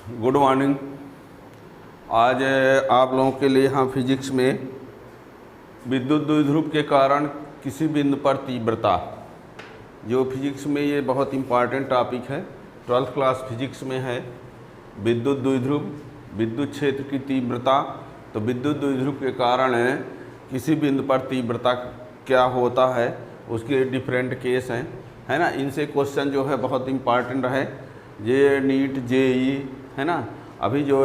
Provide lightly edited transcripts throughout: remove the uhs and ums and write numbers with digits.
Good morning. आज आप लोगों के लिए यहाँ फिजिक्स में विद्युत द्विध्रुव के कारण किसी बिंदु पर तीव्रता, जो फिजिक्स में ये बहुत इम्पॉर्टेंट टॉपिक है, 12th क्लास फिजिक्स में है। विद्युत द्विध्रुव, विद्युत क्षेत्र की तीव्रता। तो विद्युत द्विध्रुव के कारण किसी बिंदु पर तीव्रता क्या होता है, उसके डिफरेंट केस हैं, है ना। इनसे क्वेश्चन जो है बहुत इम्पॉर्टेंट है। ये नीट जेई है ना, अभी जो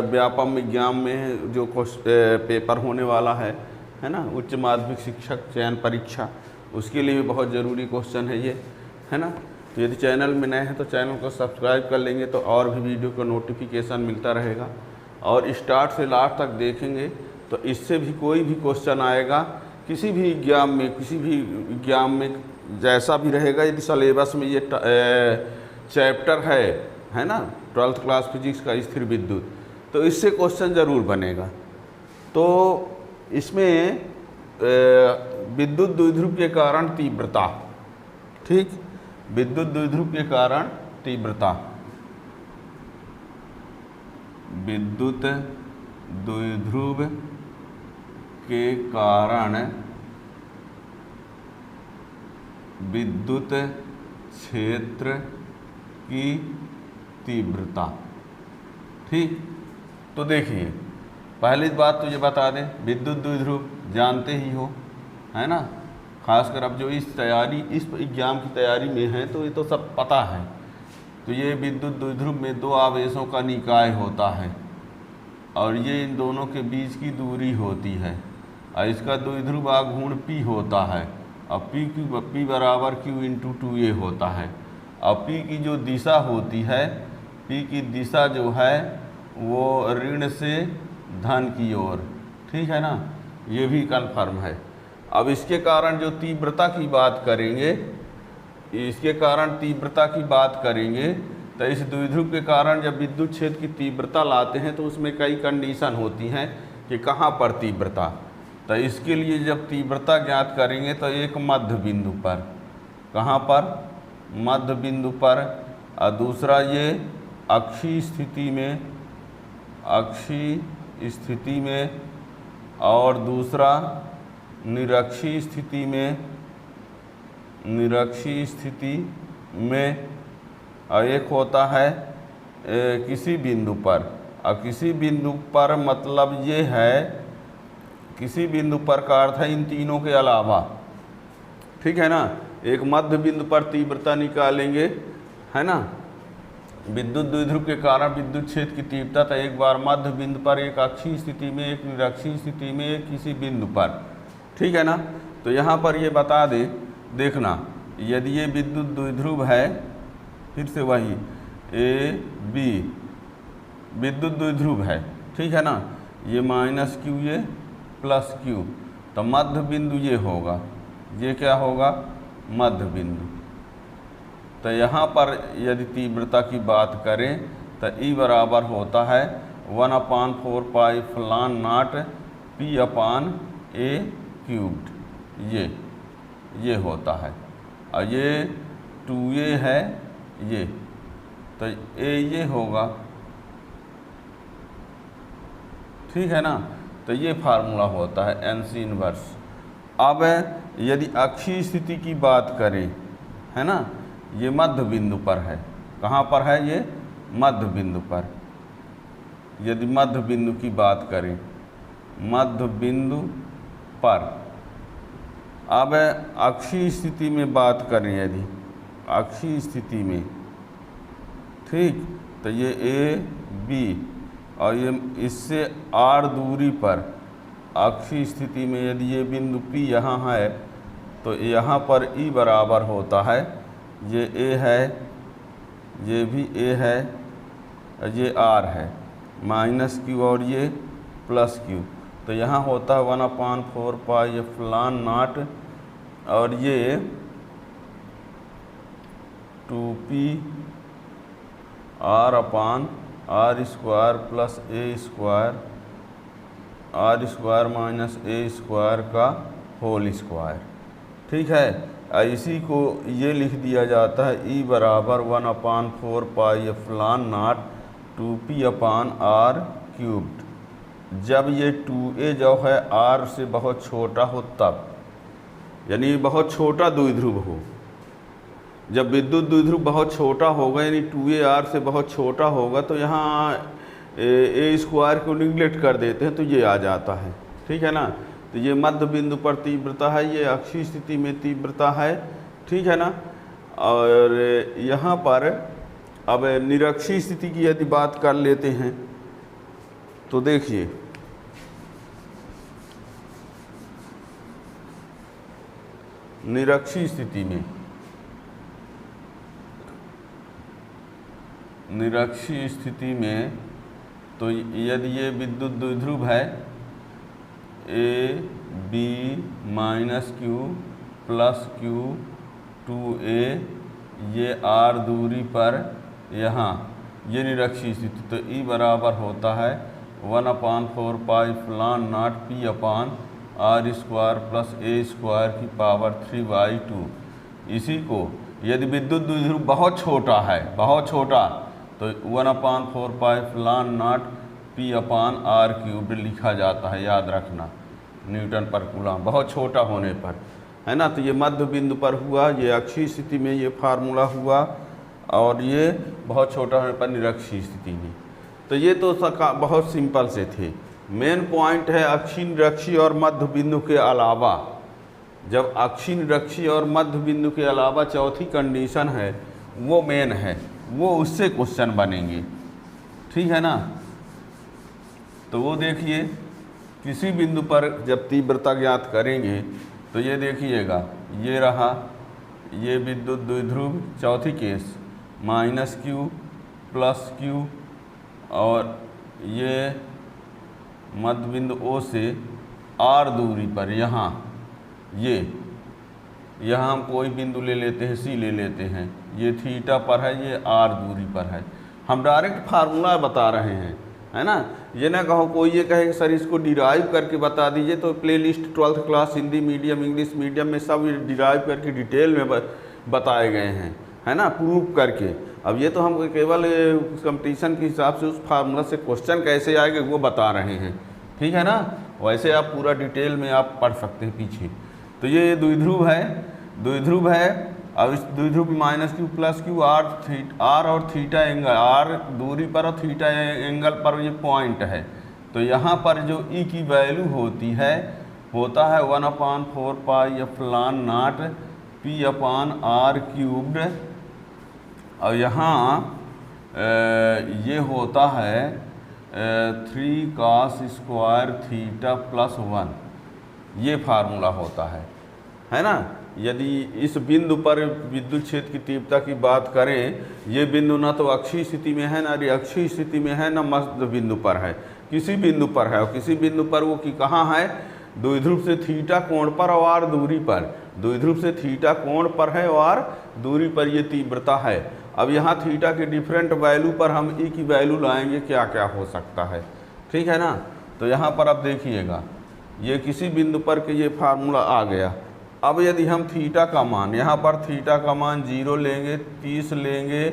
व्यापम विज्ञान में जो पेपर होने वाला है ना, उच्च माध्यमिक शिक्षक चयन परीक्षा, उसके लिए भी बहुत ज़रूरी क्वेश्चन है ये, है ना। तो यदि चैनल में नए हैं तो चैनल को सब्सक्राइब कर लेंगे तो और भी वीडियो का नोटिफिकेशन मिलता रहेगा, और स्टार्ट से लास्ट तक देखेंगे तो इससे भी कोई भी क्वेश्चन आएगा किसी भी एग्जाम में, किसी भी एग्जाम में जैसा भी रहेगा। यदि सिलेबस में ये चैप्टर है ना, 12th क्लास फिजिक्स का स्थिर विद्युत, तो इससे क्वेश्चन ज़रूर बनेगा। तो इसमें विद्युत द्विध्रुव के कारण तीव्रता, ठीक, विद्युत द्विध्रुव के कारण तीव्रता, विद्युत द्विध्रुव के कारण विद्युत क्षेत्र की तीव्रता, ठीक। तो देखिए, पहली बात तो ये बता दें, विद्युत द्विध्रुव जानते ही हो, है ना। खासकर अब जो इस एग्जाम की तैयारी में है तो ये तो सब पता है। तो ये विद्युत द्विध्रुव में दो आवेशों का निकाय होता है और ये इन दोनों के बीच की दूरी होती है, और इसका द्विध्रुव आघूर्ण P होता है, और P बराबर Q इंटू 2A होता है। और P की जो दिशा होती है, P की दिशा जो है वो ऋण से धन की ओर, ठीक है ना, ये भी कन्फर्म है। अब इसके कारण जो तीव्रता की बात करेंगे, इसके कारण तीव्रता की बात करेंगे तो इस द्विध्रुव के कारण जब विद्युत क्षेत्र की तीव्रता लाते हैं तो उसमें कई कंडीशन होती हैं कि कहाँ पर तीव्रता। तो इसके लिए जब तीव्रता ज्ञात करेंगे तो एक मध्य बिंदु पर, कहाँ पर, मध्य बिंदु पर, और दूसरा ये अक्षीय स्थिति में, अक्षीय स्थिति में, और दूसरा निरक्षीय स्थिति में, निरक्षीय स्थिति में, और एक होता है किसी बिंदु पर। और किसी बिंदु पर मतलब ये है, किसी बिंदु पर का अर्थ है इन तीनों के अलावा, ठीक है ना। एक मध्य बिंदु पर तीव्रता निकालेंगे, है ना, विद्युत द्विध्रुव के कारण विद्युत क्षेत्र की तीव्रता, तो एक बार मध्य बिंदु पर, एक अक्षीय स्थिति में, एक निरक्षीय स्थिति में, एक किसी बिंदु पर, ठीक है ना। तो यहाँ पर ये बता दे, देखना, यदि ये विद्युत द्विध्रुव है, फिर से वही AB विद्युत द्विध्रुव है, ठीक है ना, ये माइनस Q, ये प्लस Q, तो मध्य बिंदु ये होगा, ये क्या होगा, मध्य बिंदु। तो यहाँ पर यदि तीव्रता की बात करें तो E बराबर होता है 1/4 पाई फलान नॉट P/A क्यूब्ड, ये होता है, और ये 2A है ये, तो A ये होगा, ठीक है ना। तो ये फार्मूला होता है NC इनवर्स। अब यदि अक्षीय स्थिति की बात करें, है ना, ये मध्य बिंदु पर है, कहाँ पर है, ये मध्य बिंदु पर। यदि मध्य बिंदु की बात करें, मध्य बिंदु पर, अब अक्षीय स्थिति में बात करें, यदि अक्षीय स्थिति में, ठीक, तो ये AB, और ये इससे R दूरी पर अक्षीय स्थिति में यदि ये बिंदु P यहाँ है तो यहाँ पर E बराबर होता है, ये A है, ये भी A है, ये R है, माइनस Q और ये प्लस Q। तो यहाँ होता है 1/4 पाई फलान नॉट, और ये 2P R/R square plus A square, R square minus A square का होल स्क्वायर, ठीक है। इसी को ये लिख दिया जाता है E बराबर 1/4 पाई एप्सिलॉन नॉट 2p/r³। जब ये 2a जो है r से बहुत छोटा हो तब, यानी बहुत छोटा द्विध्रुव हो। जब विद्युत द्विध्रुव बहुत छोटा होगा यानी 2a r से बहुत छोटा होगा तो यहाँ a² को निगलेक्ट कर देते हैं तो ये आ जाता है, ठीक है ना। तो ये मध्य बिंदु पर तीव्रता है, ये अक्षीय स्थिति में तीव्रता है, ठीक है ना। और यहाँ पर अब निरक्षीय स्थिति की यदि बात कर लेते हैं तो देखिए निरक्षीय स्थिति में तो यदि ये विद्युत द्विध्रुव है AB - Q + Q 2a, ये r दूरी पर यहाँ ये निरक्षीय स्थिति, तो E बराबर होता है 1/4 पाई फलान नॉट p/r² + a²3/2। इसी को यदि विद्युत द्विध्रुव बहुत छोटा है, बहुत छोटा, तो 1/4 पाई फलान नॉट p/r³ लिखा जाता है, याद रखना, न्यूटन पर कूलम, बहुत छोटा होने पर, है ना। तो ये मध्य बिंदु पर हुआ, ये अक्षीय स्थिति में ये फार्मूला हुआ, और ये बहुत छोटा होने पर निरक्षीय स्थिति में। तो ये तो बहुत सिंपल से थे। मेन पॉइंट है अक्षीय, निरक्षीय और मध्य बिंदु के अलावा, जब अक्षीय, निरक्षीय और मध्य बिंदु के अलावा चौथी कंडीशन है वो मेन है, वो उससे क्वेश्चन बनेंगे, ठीक है ना। तो वो देखिए किसी बिंदु पर जब तीव्रता ज्ञात करेंगे तो ये देखिएगा, ये रहा ये विद्युत द्विध्रुव, चौथी केस -Q + Q, और ये मध्य बिंदु O से r दूरी पर यहाँ हम कोई बिंदु ले लेते हैं, C ले लेते हैं, ये थीटा पर है, ये r दूरी पर है। हम डायरेक्ट फार्मूला बता रहे हैं, है ना। ये ना कहो कोई ये कहे कि सर इसको डिराइव करके बता दीजिए, तो playlist 12th class Hindi medium, English medium में सब डिराइव करके डिटेल में बताए गए हैं, है ना, प्रूफ करके। अब ये तो हम केवल कंपटीशन के हिसाब से उस फार्मूला से क्वेश्चन कैसे आएंगे वो बता रहे हैं, ठीक है ना। वैसे आप पूरा डिटेल में आप पढ़ सकते हैं पीछे। तो ये द्विध्रुव है। अब इस द्विध्रुव -Q + Q r और थीटा एंगल, r दूरी पर और थीटा एंगल पर ये पॉइंट है। तो यहाँ पर जो E की वैल्यू होता है 1/4 पाई एप्सिलॉन नॉट p/r³, और यहाँ ये होता है 3 cos² थीटा +1, ये फार्मूला होता है ना। यदि इस बिंदु पर विद्युत क्षेत्र की तीव्रता की बात करें, ये बिंदु ना तो अक्षीय स्थिति में है, ना अक्षीय स्थिति में है, ना मध्य बिंदु पर है, किसी बिंदु पर है। और किसी बिंदु पर वो कि कहाँ है, द्विध्रुव से थीटा कोण पर और r दूरी पर, द्विध्रुव से थीटा कोण पर है और दूरी पर ये तीव्रता है। अब यहाँ थीटा के डिफरेंट वैल्यू पर हम E की वैल्यू लाएंगे, क्या क्या हो सकता है, ठीक है ना। तो यहाँ पर अब देखिएगा, ये किसी बिंदु पर के ये फार्मूला आ गया। अब यदि हम थीटा का मान, यहाँ पर थीटा का मान 0 लेंगे, 30 लेंगे,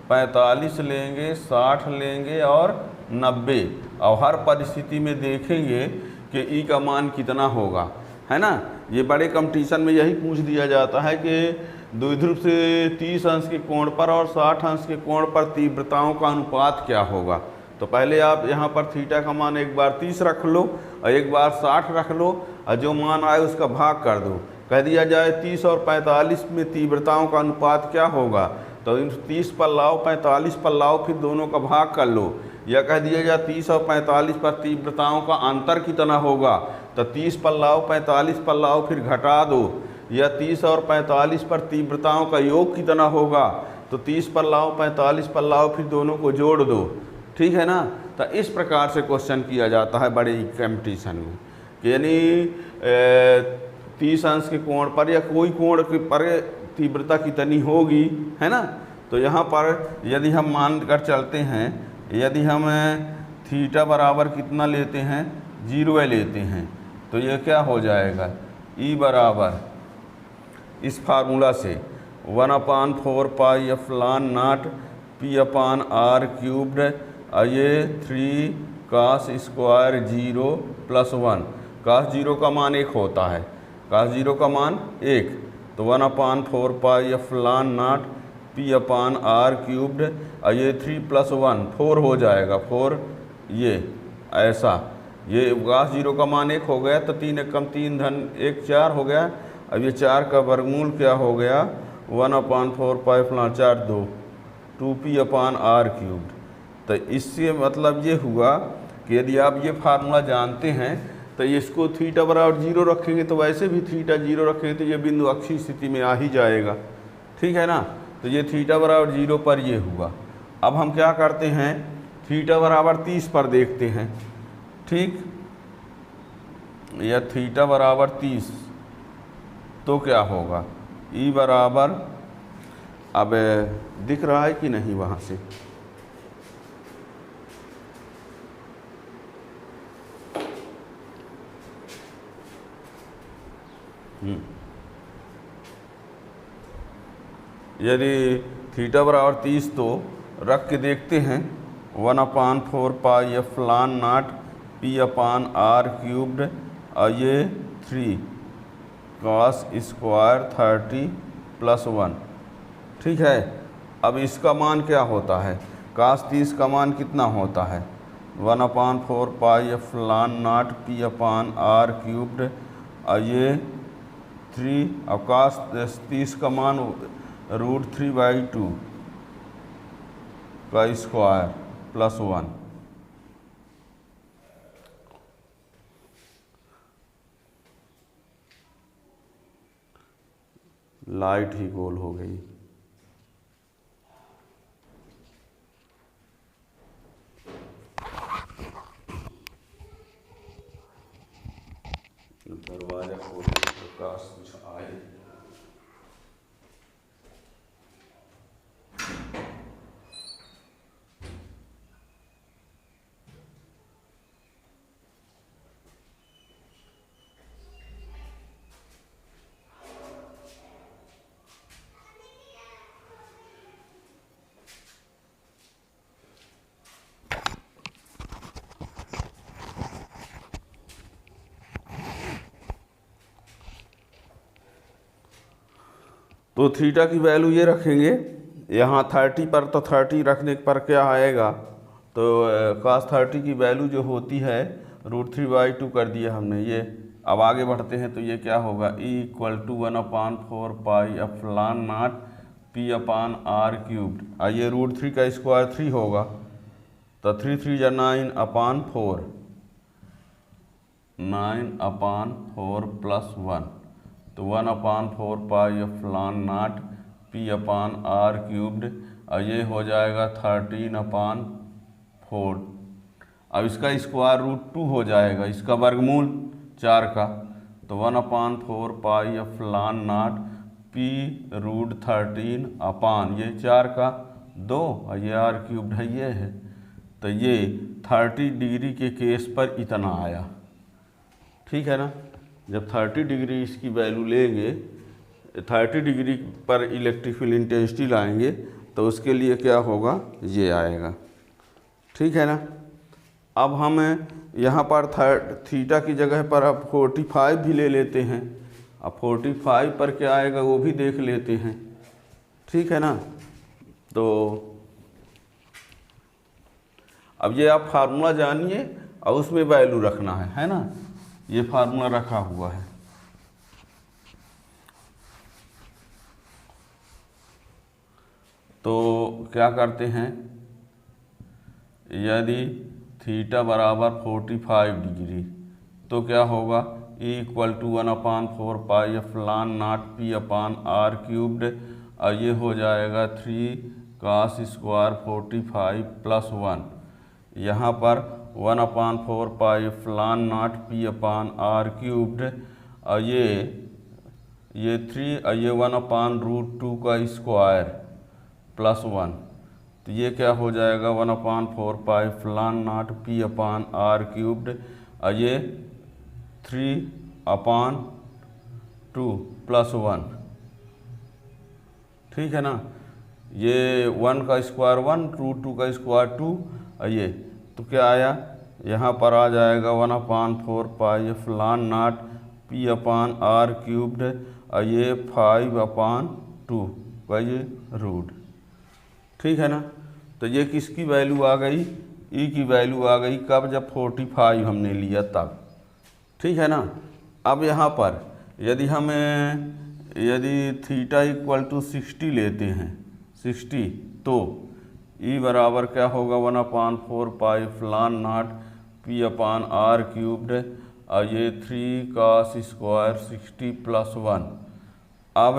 45 लेंगे, 60 लेंगे और 90, और हर परिस्थिति में देखेंगे कि E का मान कितना होगा, है ना। ये बड़े कंपटीशन में यही पूछ दिया जाता है कि द्विध्रुव से 30 अंश के कोण पर और 60 अंश के कोण पर तीव्रताओं का अनुपात क्या होगा। तो पहले आप यहाँ पर थीटा का मान एक बार 30 रख लो और एक बार 60 रख लो, और जो मान आए उसका भाग कर दो। कह दिया जाए 30 और 45 में तीव्रताओं का अनुपात क्या होगा, तो 30 पर लाओ, 45 पर लाओ, फिर दोनों का भाग कर लो। या कह दिया जाए 30 और 45 पर तीव्रताओं का अंतर कितना होगा, तो 30 पर लाओ, 45 पर लाओ, फिर घटा दो। या 30 और 45 पर तीव्रताओं का योग कितना होगा, तो 30 पर लाओ, 45 पर लाओ, फिर दोनों को जोड़ दो, ठीक है ना। तो इस प्रकार से क्वेश्चन किया जाता है बड़े कंपटीशन में, यानी 30 अंश के कोण पर या कोई कोण पर तीव्रता कितनी होगी, है ना। तो यहाँ पर यदि हम मान कर चलते हैं, यदि हम थीटा बराबर कितना लेते हैं, 0 लेते हैं, तो ये क्या हो जाएगा, E बराबर इस फार्मूला से 1/4 पाई एप्सिलॉन नॉट p/r³ ये 3 cos स्क्वायर 0 + 1। cos 0 का मान 1 होता है, cos 0 का मान 1, तो 1/4 pi epsilon not P upon R cubed. ये 3 + 1 4 हो जाएगा, 4 ये ऐसा, ये cos 0 का मान 1 हो गया, तो 3 × 3 धन 1 4 हो गया। अब ये 4 का वर्गमूल क्या हो गया, 1/4 pi epsilon 4 2p upon R cubed. तो इससे मतलब ये हुआ कि यदि आप ये फार्मूला जानते हैं तो इसको थीटा बराबर 0 रखेंगे, तो वैसे भी थीटा 0 रखेंगे तो ये बिंदु अक्षीय स्थिति में आ ही जाएगा, ठीक है ना। तो ये थीटा बराबर 0 पर ये हुआ। अब हम क्या करते हैं, थीटा बराबर 30 पर देखते हैं, ठीक। या थीटा बराबर 30 तो क्या होगा, ई बराबर, अब दिख रहा है कि नहीं वहाँ से, यदि थीटा बराबर 30 तो रख के देखते हैं, 1/4 pi epsilon not P upon R cubed. ये 3 cos स्क्वायर 30 + 1, ठीक है। अब इसका मान क्या होता है, cos 30 का मान कितना होता है, 1/4 pi epsilon not P upon R cubed. ये 3, अब cos 30 का मान √3/2 का स्क्वायर + 1। लाइट ही गोल हो गई। दरवाजा खोलने से प्रकाश कुछ आए। तो थीटा की वैल्यू ये रखेंगे, यहाँ 30 पर, तो 30 रखने पर क्या आएगा, तो cos 30 की वैल्यू जो होती है √3/2 कर दिया हमने ये। अब आगे बढ़ते हैं तो ये क्या होगा, E = 1/4 pi epsilon not P upon R cubed. ये √3 का स्क्वायर 3 होगा, तो 3 3 × 9/4, 9/4 + 1, तो 1/4 pi epsilon not P upon R cubed. ये हो जाएगा 13/4। अब इसका स्क्वायर √2 हो जाएगा, इसका वर्गमूल 4 का, तो 1/4 पाई एप्सिलॉन नॉट पी √13 अपान ये 4 का 2, ये आर क्यूब्ड है, ये है। तो ये 30 डिग्री के केस पर इतना आया, ठीक है ना। जब 30 डिग्री इसकी वैल्यू लेंगे, 30 डिग्री पर इलेक्ट्रिक फील्ड इंटेंसिटी लाएंगे, तो उसके लिए क्या होगा, ये आएगा, ठीक है ना। अब हम यहाँ पर थीटा की जगह पर अब 45 भी ले लेते हैं। अब 45 पर क्या आएगा वो भी देख लेते हैं, ठीक है ना। तो अब ये आप फार्मूला जानिए और उसमें वैल्यू रखना है ना। ये फार्मूला रखा हुआ है, तो क्या करते हैं, यदि थीटा बराबर 45 डिग्री तो क्या होगा, E = 1/4 pi epsilon not P upon R cubed. ये हो जाएगा 3 cos स्क्वायर 45 + 1। यहाँ पर 1/4 pi epsilon not P upon R cubed. ये 3, ये 1/√2 का स्क्वायर + 1, तो ये क्या हो जाएगा, 1/4 pi epsilon not P upon R cubed. ये 3/2 + 1, ठीक है ना। ये 1 का स्क्वायर 1, √2 का स्क्वायर 2, ये तो क्या आया, यहाँ पर आ जाएगा 1/4 pi epsilon naught P upon R cubed, ये 5/2 का ये रूट। ठीक है ना। तो ये किसकी वैल्यू आ गई, ई की वैल्यू आ गई कब, जब 45 हमने लिया तब। ठीक है ना। अब यहाँ पर यदि थीटा इक्वल टू 60 लेते हैं 60, तो ई बराबर क्या होगा 1/4 पाई लॉन naught P upon R cubed, ये 3 cos स्क्वायर 60 + 1। अब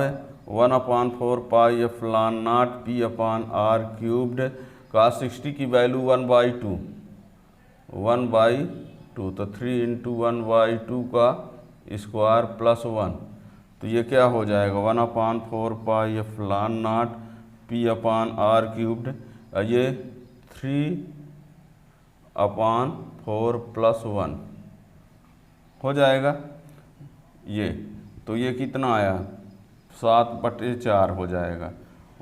1/4 pi epsilon naught P upon R cubed, cos 60 की वैल्यू 1/2, तो 3 × 1/2 का स्क्वायर + 1, तो ये क्या हो जाएगा 1/4 pi epsilon naught P upon R cubed, ये 3/4 + 1 हो जाएगा ये। तो ये कितना आया 7/4 हो जाएगा,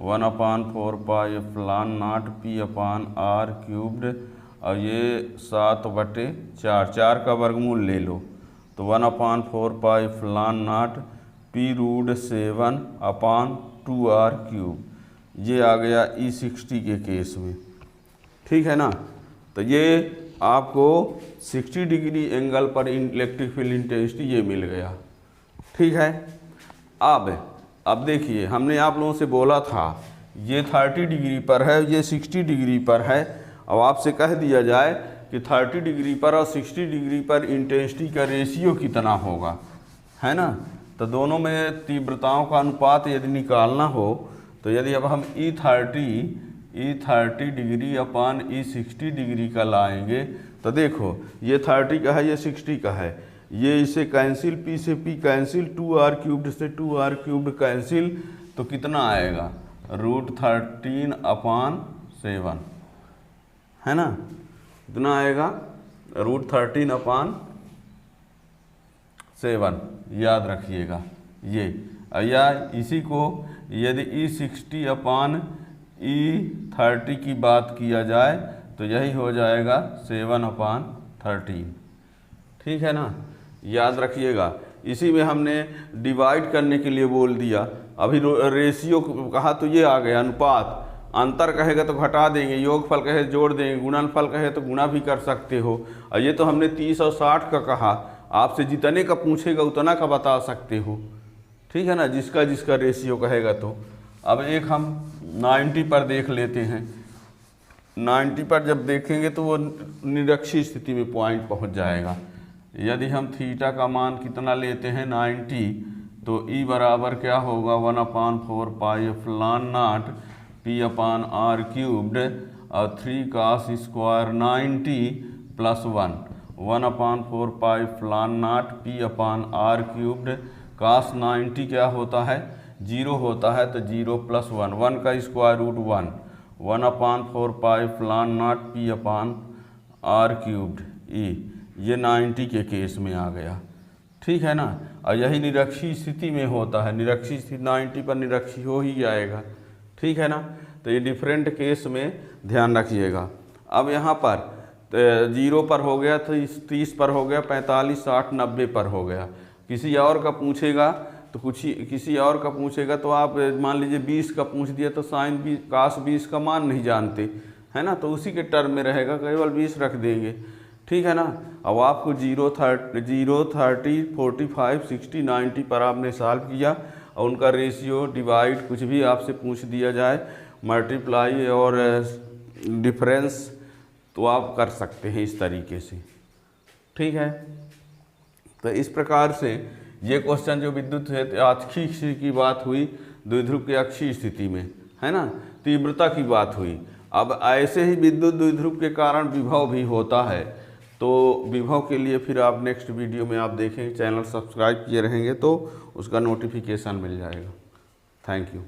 1/4 pi epsilon naught P upon R cubed, और ये 7/4, 4 का वर्गमूल ले लो, तो 1/4 pi epsilon naught P root 7/2 R cube. ये आ गया E60 के केस में। ठीक है ना। तो ये आपको 60 डिग्री एंगल पर इलेक्ट्रिक फील्ड इंटेंसिटी ये मिल गया। ठीक है। अब देखिए, हमने आप लोगों से बोला था ये 30 डिग्री पर है, ये 60 डिग्री पर है। अब आपसे कह दिया जाए कि 30 डिग्री पर और 60 डिग्री पर इंटेंसिटी का रेशियो कितना होगा, है ना। तो दोनों में तीव्रताओं का अनुपात यदि निकालना हो, तो यदि अब हम E30 डिग्री अपान E60 डिग्री का लाएंगे, तो देखो ये 30 का है, ये 60 का है, ये इसे कैंसिल, P से P कैंसिल, 2r क्यूब्ड से 2r क्यूब्ड कैंसिल, तो कितना आएगा √13/7, है ना। कितना आएगा √13/7, याद रखिएगा ये। या इसी को यदि E60 अपान E30 की बात किया जाए, तो यही हो जाएगा 7/13। ठीक है ना, याद रखिएगा। इसी में हमने डिवाइड करने के लिए बोल दिया, अभी रेशियो कहा तो ये आ गया अनुपात। अंतर कहेगा तो घटा देंगे, योगफल कहे जोड़ देंगे, गुणनफल कहे तो गुणा भी कर सकते हो। और ये तो हमने 30 और 60 का कहा, आपसे जितने का पूछेगा उतना का बता सकते हो। ठीक है ना, जिसका जिसका रेशियो कहेगा। तो अब एक हम 90 पर देख लेते हैं। 90 पर जब देखेंगे तो वो निरक्षीय स्थिति में पॉइंट पहुंच जाएगा। यदि हम थीटा का मान कितना लेते हैं 90, तो ई बराबर क्या होगा 1/4 pi epsilon naught P upon R cubed, और 3 cos square 90 + 1, 1/4 pi epsilon naught P upon R cubed. cos 90 क्या होता है 0 होता है, तो 0 + 1, 1 का square root 1, 1/4 pi epsilon naught P upon R cubed ई। ये 90 के केस में आ गया। ठीक है ना। और यही निरक्षीय स्थिति में होता है, निरक्षीय स्थिति 90 पर निरक्षीय हो ही जाएगा। ठीक है ना। तो ये डिफरेंट केस में ध्यान रखिएगा। अब यहाँ पर 0 पर हो गया, तो 30 पर हो गया, 45, 60, 90 पर हो गया। किसी और का पूछेगा तो किसी और का पूछेगा तो आप मान लीजिए 20 का पूछ दिया, तो साइन 20 cos 20 का मान नहीं जानते, है ना, तो उसी के टर्म में रहेगा, केवल 20 रख देंगे। ठीक है ना। अब आपको 0, 30, 45, 60, 90 पर आपने सॉल्व किया, और उनका रेशियो डिवाइड कुछ भी आपसे पूछ दिया जाए, मल्टीप्लाई और डिफरेंस, तो आप कर सकते हैं इस तरीके से। ठीक है। तो इस प्रकार से ये क्वेश्चन जो विद्युत अक्षीय स्थिति की बात हुई, द्विध्रुव के अक्षीय स्थिति में, है ना, तीव्रता की बात हुई। अब ऐसे ही विद्युत द्विध्रुव के कारण विभव भी होता है। तो विभव के लिए फिर आप नेक्स्ट वीडियो में आप देखें, चैनल सब्सक्राइब किए रहेंगे तो उसका नोटिफिकेशन मिल जाएगा। Thank you.